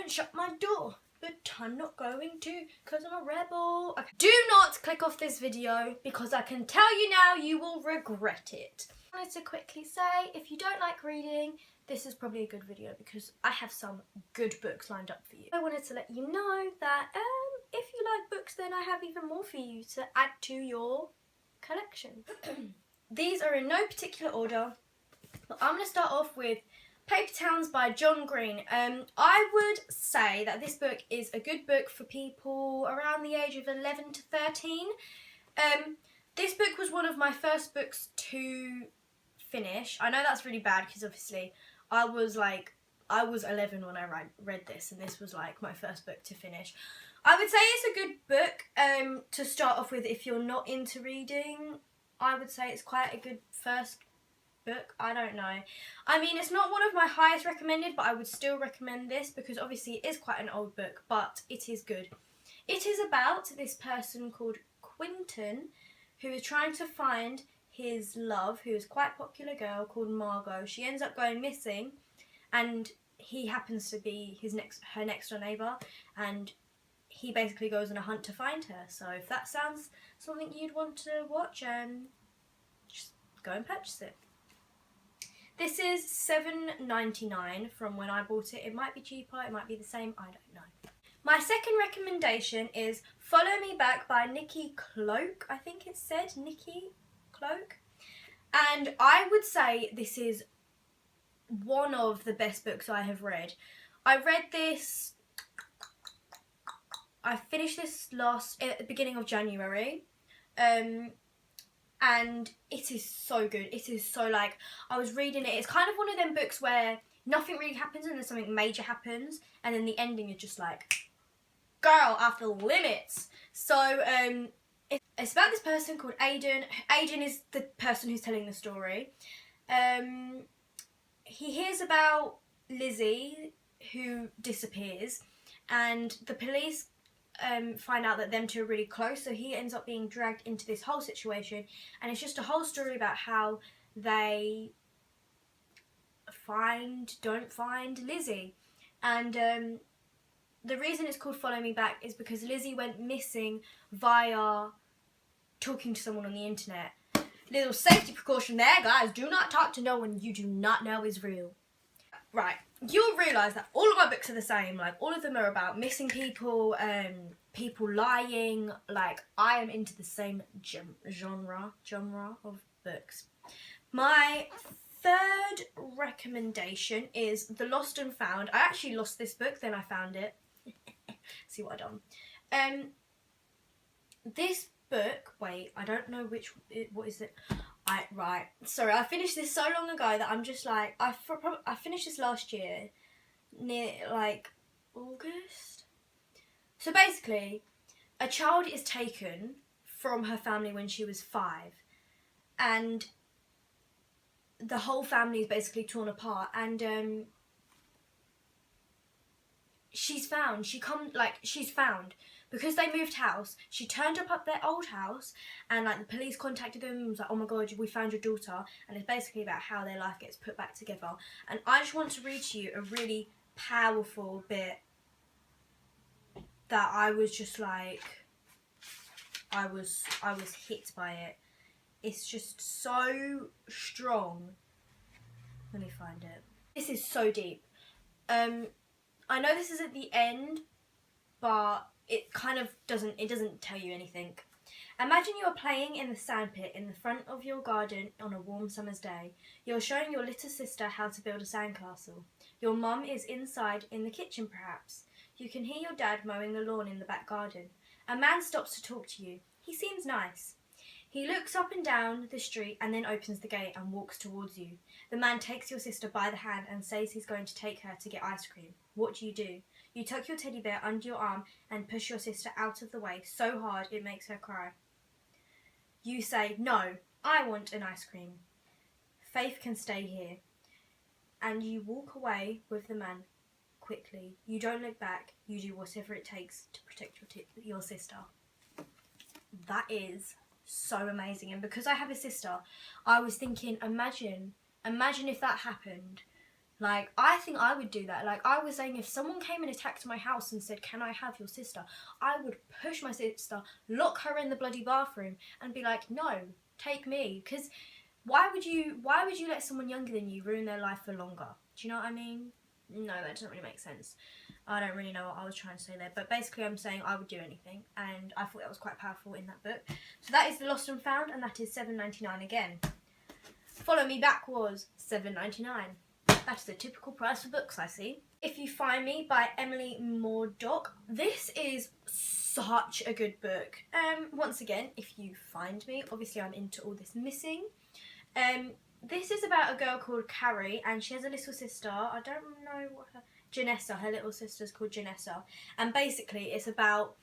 and shut my door. But I'm not going to because I'm a rebel. Okay. Do not click off this video because I can tell you now you will regret it. I wanted to quickly say, if you don't like reading, this is probably a good video because I have some good books lined up for you. I wanted to let you know that if you like books, then I have even more for you to add to your collection. These are in no particular order, but I'm going to start off with Paper Towns by John Green. I would say that this book is a good book for people around the age of 11 to 13. This book was one of my first books to finish. I know that's really bad because obviously I was 11 when I read this, and this was like my first book to finish. I would say it's a good book to start off with if you're not into reading. I would say it's quite a good first book. I don't know. I mean, it's not one of my highest recommended, but I would still recommend this because obviously it is quite an old book, but it is good. It is about this person called Quentin who is trying to find his love, who is quite a popular girl called Margot. She ends up going missing, and he happens to be her next door neighbour, and he basically goes on a hunt to find her. So if that sounds something you'd want to watch, just go and purchase it. This is $7.99 from when I bought it. It might be cheaper, it might be the same, I don't know. My second recommendation is Follow Me Back by Nikki Cloak. I think it said Nikki Cloak. And I would say this is one of the best books I have read. I finished this at the beginning of January. And it is so good. It is so, like, I was reading it. It's kind of one of them books where nothing really happens and then something major happens. And then the ending is just like, girl, off the limits. So, it's about this person called Aiden. Aiden is the person who's telling the story. He hears about Lizzie, who disappears. And the police find out that them two are really close, so he ends up being dragged into this whole situation, and it's just a whole story about how they don't find Lizzie. And the reason it's called Follow Me Back is because Lizzie went missing via talking to someone on the internet. Little safety precaution there, guys. Do not talk to no one you do not know is real. Right, you'll realise that all of my books are the same. Like, all of them are about missing people, people lying. Like, I am into the same genre of books. My third recommendation is The Lost and Found. I actually lost this book, then I found it. See what I've done. This book, wait, I don't know what is it? Right, sorry, I finished this so long ago that I'm just like, I finished this last year, near like August. So basically, a child is taken from her family when she was 5, and the whole family is basically torn apart, and she's found. She's found. Because they moved house, she turned up their old house, and like the police contacted them and was like, oh my god, we found your daughter. And it's basically about how their life gets put back together. And I just want to read to you a really powerful bit that I was just like, I was hit by it. It's just so strong. Let me find it. This is so deep. I know this is at the end, but it kind of doesn't tell you anything. Imagine you are playing in the sandpit in the front of your garden on a warm summer's day. You're showing your little sister how to build a sandcastle. Your mum is inside in the kitchen perhaps. You can hear your dad mowing the lawn in the back garden. A man stops to talk to you. He seems nice. He looks up and down the street and then opens the gate and walks towards you. The man takes your sister by the hand and says he's going to take her to get ice cream. What do? You tuck your teddy bear under your arm and push your sister out of the way so hard it makes her cry. You say, no, I want an ice cream. Faith can stay here. And you walk away with the man quickly. You don't look back. You do whatever it takes to protect your sister. That is so amazing. And because I have a sister, I was thinking, imagine if that happened Like, I think I would do that. Like, I was saying, if someone came and attacked my house and said, can I have your sister? I would push my sister, lock her in the bloody bathroom and be like, no, take me. Because why would you let someone younger than you ruin their life for longer? Do you know what I mean? No, that doesn't really make sense. I don't really know what I was trying to say there. But basically, I'm saying I would do anything. And I thought that was quite powerful in that book. So that is The Lost and Found, and that is $7.99 again. Follow Me Back was $7.99. That is the typical price for books, I see. If You Find Me by Emily Murdoch. This is such a good book. Once again, If You Find Me. Obviously, I'm into all this missing. This is about a girl called Carrie, and she has a little sister. I don't know what Janessa. Her little sister's called Janessa. And basically, it's about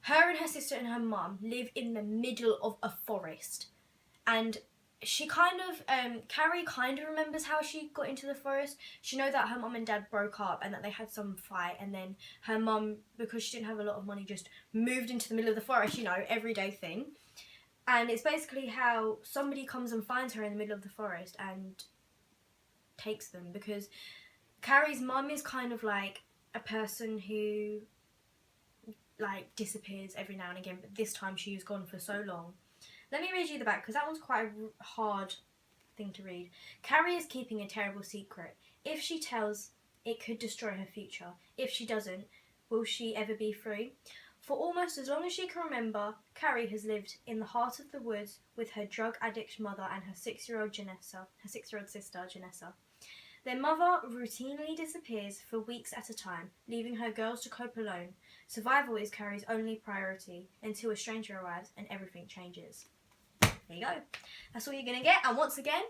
her and her sister and her mum live in the middle of a forest. And she Carrie kind of remembers how she got into the forest. She knows that her mum and dad broke up and that they had some fight, and then her mum, because she didn't have a lot of money, just moved into the middle of the forest, you know, everyday thing. And it's basically how somebody comes and finds her in the middle of the forest and takes them, because Carrie's mum is kind of like a person who like disappears every now and again, but this time she was gone for so long. Let me read you the back, because that one's quite a hard thing to read. Carrie is keeping a terrible secret. If she tells, it could destroy her future. If she doesn't, will she ever be free? For almost as long as she can remember, Carrie has lived in the heart of the woods with her drug addict mother and her 6-year-old sister, Janessa. Their mother routinely disappears for weeks at a time, leaving her girls to cope alone. Survival is Carrie's only priority until a stranger arrives and everything changes. There you go. That's all you're going to get. And once again,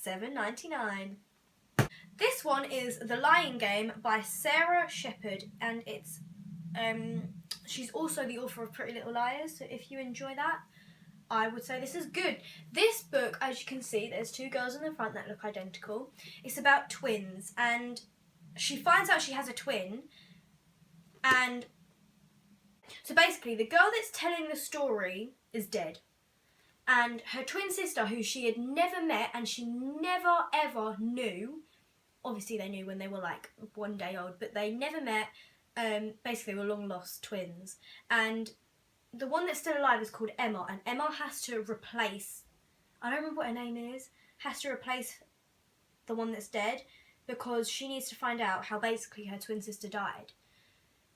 $7.99. This one is The Lying Game by Sarah Shepherd, and it's she's also the author of Pretty Little Liars, so if you enjoy that, I would say this is good. This book, as you can see, there's 2 girls in the front that look identical. It's about twins, and she finds out she has a twin, and so basically the girl that's telling the story is dead. And her twin sister, who she had never met and she never ever knew, obviously they knew when they were like 1 day old, but they never met, basically were long lost twins. And the one that's still alive is called Emma, and Emma has to replace, I don't remember what her name is, has to replace the one that's dead, because she needs to find out how basically her twin sister died.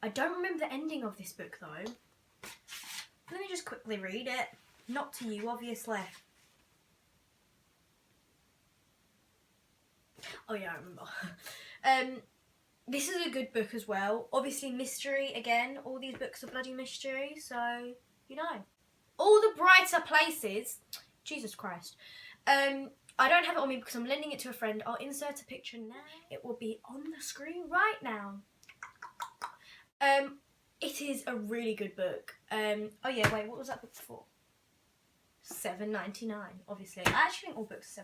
I don't remember the ending of this book though. Let me just quickly read it. Not to you, obviously. Oh yeah, I remember. This is a good book as well. Obviously mystery again. All these books are bloody mystery, so you know. All the Brighter Places. Jesus Christ. I don't have it on me because I'm lending it to a friend. I'll insert a picture now. It will be on the screen right now. It is a really good book. Oh yeah, wait, what was that book for? $7.99, obviously. I actually think all books are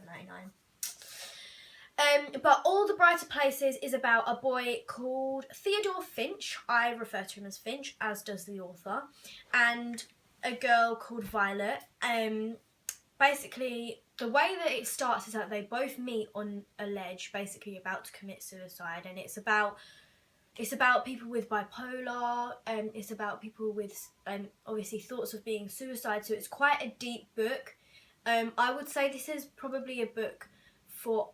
$7.99. But All the Brighter Places is about a boy called Theodore Finch. I refer to him as Finch, as does the author. And a girl called Violet. Basically, the way that it starts is that they both meet on a ledge, basically about to commit suicide. And it's about people with bipolar, it's about people with obviously thoughts of being suicide, so it's quite a deep book. I would say this is probably a book for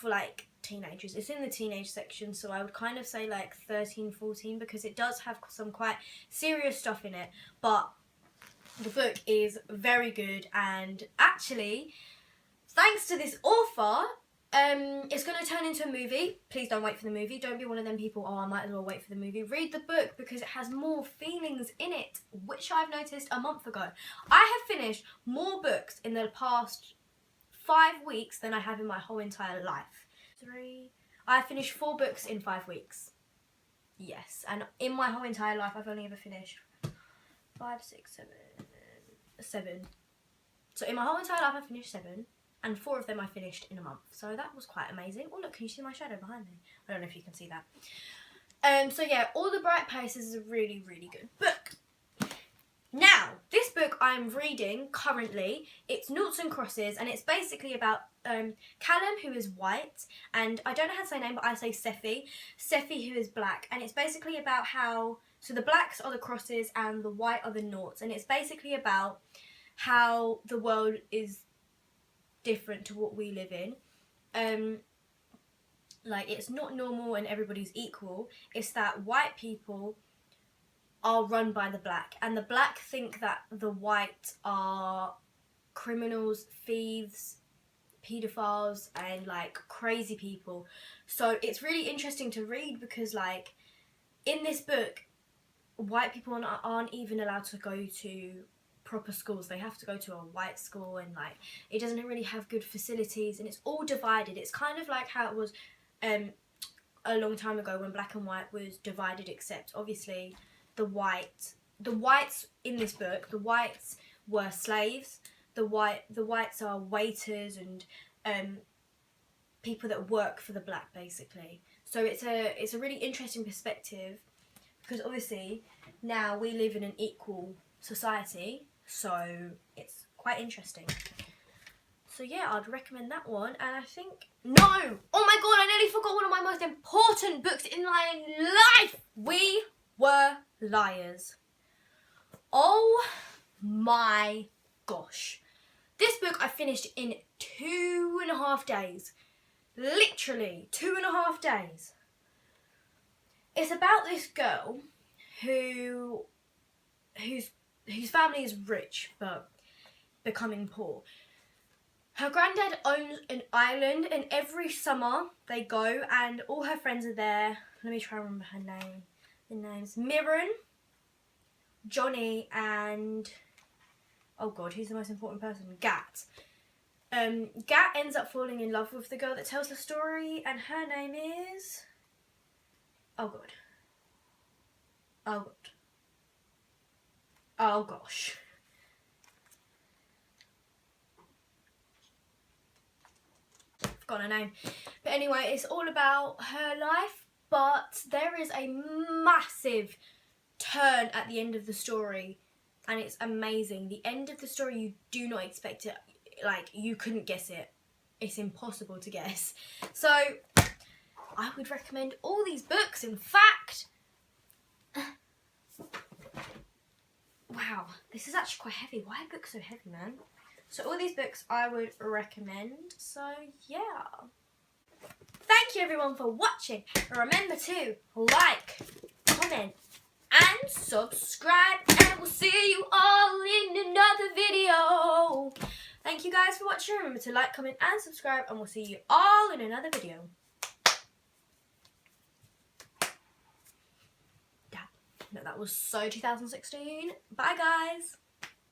like teenagers. It's in the teenage section, so I would kind of say like 13, 14, because it does have some quite serious stuff in it, but the book is very good. And actually, thanks to this author, it's going to turn into a movie. Please don't wait for the movie. Don't be one of them people, oh, I might as well wait for the movie. Read the book, because it has more feelings in it, which I've noticed a month ago. I have finished more books in the past 5 weeks than I have in my whole entire life. I finished 4 books in 5 weeks. Yes, and in my whole entire life, I've only ever finished 5, 6, 7. So in my whole entire life, I finished 7. And 4 of them I finished in a month. So that was quite amazing. Oh look, can you see my shadow behind me? I don't know if you can see that. So yeah, All the Bright Places is a really, really good book. Now, this book I'm reading currently, it's Noughts and Crosses, and it's basically about Callum, who is white, and I don't know how to say her name, but I say Seffi, who is black, and it's basically about how, so the blacks are the crosses and the white are the noughts, and it's basically about how the world is different to what we live in. Like, it's not normal and everybody's equal. It's that white people are run by the black, and the black think that the white are criminals, thieves, pedophiles, and like crazy people. So it's really interesting to read because, like, in this book, white people aren't even allowed to go to proper schools. They have to go to a white school, and like it doesn't really have good facilities, and it's all divided. It's kind of like how it was a long time ago when black and white was divided, except obviously the whites in this book, the whites were slaves. The whites are waiters and people that work for the black, basically. So it's a really interesting perspective, because obviously now we live in an equal society, so it's quite interesting. So yeah, I'd recommend that one. And I think, no! Oh my god, I nearly forgot one of my most important books in my life! We Were Liars. Oh my gosh. This book I finished in 2.5 days. Literally 2.5 days. It's about this girl whose family is rich but becoming poor. Her granddad owns an island, and every summer they go and all her friends are there. Let me try and remember her name. The name's Mirren, Johnny, and oh god, who's the most important person? Gat. Gat ends up falling in love with the girl that tells the story, and her name is... oh god. Oh god. Oh gosh. Forgot her name. But anyway, it's all about her life, but there is a massive turn at the end of the story, and it's amazing. The end of the story, you do not expect it. Like, you couldn't guess it. It's impossible to guess. So I would recommend all these books. In fact, wow, this is actually quite heavy. Why are books so heavy, man? So all these books I would recommend. So yeah. Thank you everyone for watching. And remember to like, comment, and subscribe. And we'll see you all in another video. Thank you guys for watching. Remember to like, comment, and subscribe. And we'll see you all in another video. No, that was so 2016. Bye guys.